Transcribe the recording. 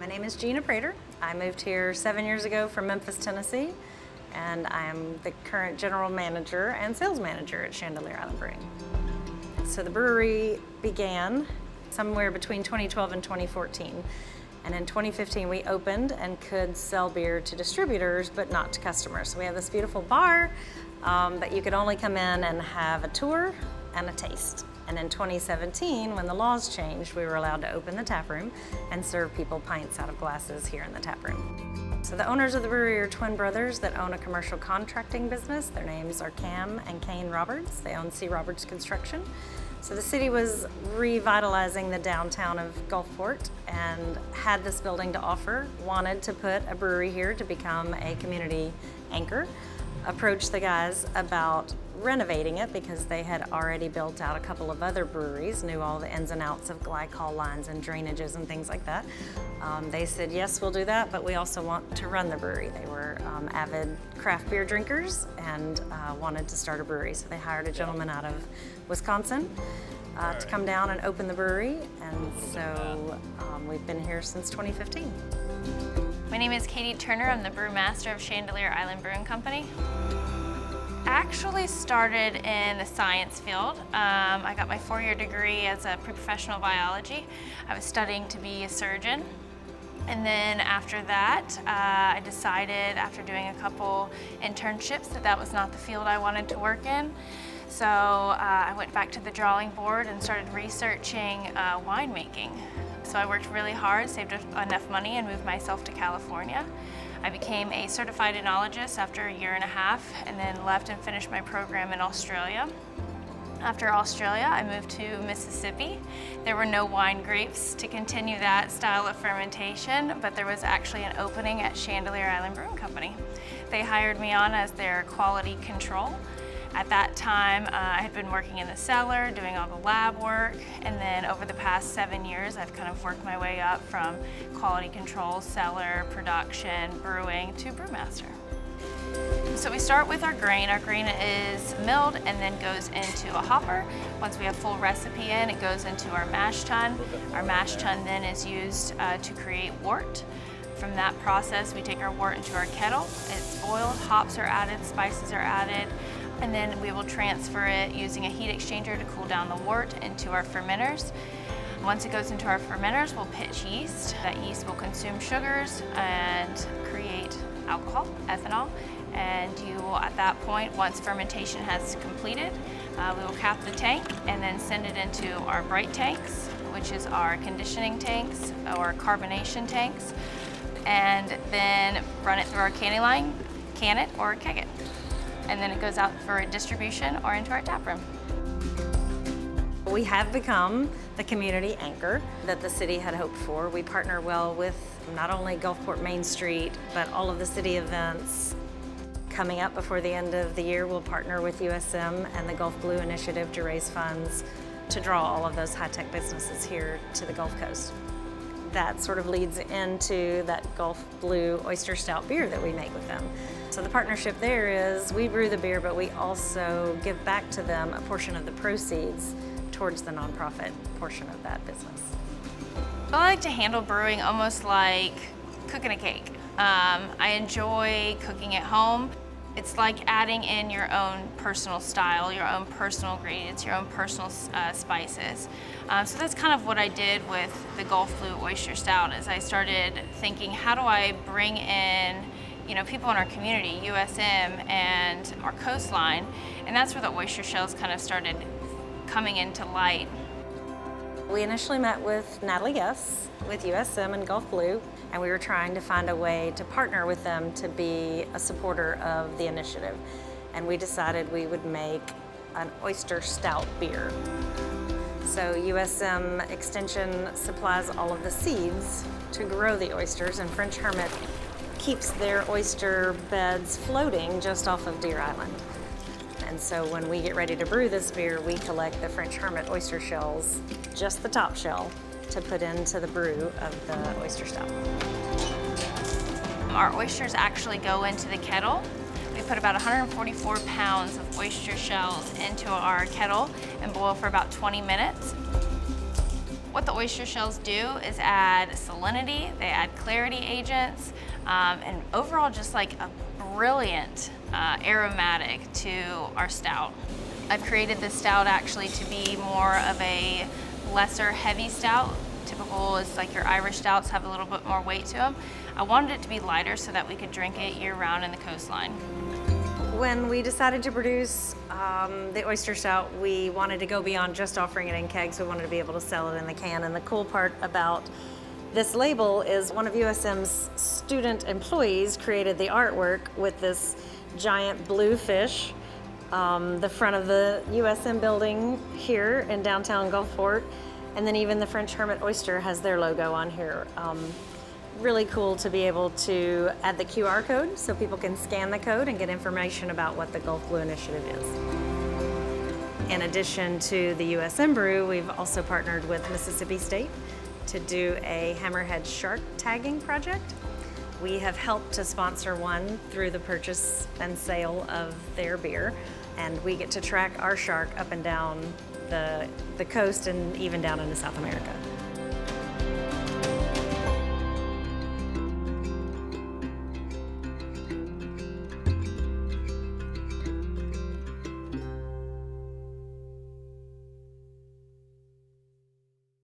My name is Gina Prater. I moved here 7 years ago from Memphis, Tennessee, and I am the current general manager and sales manager at Chandeleur Island Brewing. So the brewery began somewhere between 2012 and 2014. And in 2015, we opened and could sell beer to distributors, but not to customers. So we have this beautiful bar that you could only come in and have a tour and a taste. And in 2017, when the laws changed, we were allowed to open the tap room and serve people pints out of glasses here in the tap room. So the owners of the brewery are twin brothers that own a commercial contracting business. Their names are Cam and Kane Roberts. They own C. Roberts Construction. So the city was revitalizing the downtown of Gulfport and had this building to offer, wanted to put a brewery here to become a community anchor. Approached the guys about renovating it because they had already built out a couple of other breweries, knew all the ins and outs of glycol lines and drainages and things like that. They said, yes, we'll do that, but we also want to run the brewery. They were avid craft beer drinkers and wanted to start a brewery. So they hired a gentleman out of Wisconsin to come down and open the brewery. And so we've been here since 2015. My name is Katie Turner. I'm the brewmaster of Chandeleur Island Brewing Company. Actually started in the science field. I got my 4-year degree as a pre-professional biology. I was studying to be a surgeon. And then after that, I decided after doing a couple internships that was not the field I wanted to work in. So I went back to the drawing board and started researching winemaking. So I worked really hard, saved enough money, and moved myself to California. I became a certified enologist after a year and a half, and then left and finished my program in Australia. After Australia, I moved to Mississippi. There were no wine grapes to continue that style of fermentation, but there was actually an opening at Chandeleur Island Brewing Company. They hired me on as their quality control. At that time, I had been working in the cellar, doing all the lab work, and then over the past 7 years, I've kind of worked my way up from quality control, cellar, production, brewing, to brewmaster. So we start with our grain. Our grain is milled and then goes into a hopper. Once we have full recipe in, it goes into our mash tun. Our mash tun then is used to create wort. From that process, we take our wort into our kettle. It's boiled, hops are added, spices are added, and then we will transfer it using a heat exchanger to cool down the wort into our fermenters. Once it goes into our fermenters, we'll pitch yeast. That yeast will consume sugars and create alcohol, ethanol, and you will, at that point, once fermentation has completed, we will cap the tank and then send it into our bright tanks, which is our conditioning tanks or carbonation tanks, and then run it through our canning line, can it or keg it. And then it goes out for distribution or into our tap room. We have become the community anchor that the city had hoped for. We partner well with not only Gulfport Main Street, but all of the city events. Coming up before the end of the year, we'll partner with USM and the Gulf Blue Initiative to raise funds to draw all of those high-tech businesses here to the Gulf Coast. That sort of leads into that Gulf Blue Oyster Stout beer that we make with them. So the partnership there is we brew the beer, but we also give back to them a portion of the proceeds towards the nonprofit portion of that business. I like to handle brewing almost like cooking a cake. I enjoy cooking at home. It's like adding in your own personal style, your own personal ingredients, your own personal spices. So that's kind of what I did with the Gulf Blue Oyster Stout. Is I started thinking, how do I bring in, people in our community, USM and our coastline, and that's where the oyster shells kind of started coming into light. We initially met with Natalie Guess with USM and Gulf Blue, and we were trying to find a way to partner with them to be a supporter of the initiative. And we decided we would make an oyster stout beer. So USM Extension supplies all of the seeds to grow the oysters, and French Hermit keeps their oyster beds floating just off of Deer Island. And so when we get ready to brew this beer, we collect the French Hermit oyster shells, just the top shell, to put into the brew of the oyster stout. Our oysters actually go into the kettle. We put about 144 pounds of oyster shells into our kettle and boil for about 20 minutes. What the oyster shells do is add salinity, they add clarity agents, and overall just like a brilliant aromatic to our stout. I've created this stout actually to be more of a lesser heavy stout. Typical is like your Irish stouts have a little bit more weight to them. I wanted it to be lighter so that we could drink it year round in the coastline. When we decided to produce the oyster stout, we wanted to go beyond just offering it in kegs. We wanted to be able to sell it in the can. And the cool part about this label is one of USM's student employees created the artwork with this giant blue fish. The front of the USM building here in downtown Gulfport, and then even the French Hermit Oyster has their logo on here. Really cool to be able to add the QR code so people can scan the code and get information about what the Gulf Blue Initiative is. In addition to the USM Brew, we've also partnered with Mississippi State to do a hammerhead shark tagging project. We have helped to sponsor one through the purchase and sale of their beer, and we get to track our shark up and down the coast and even down into South America.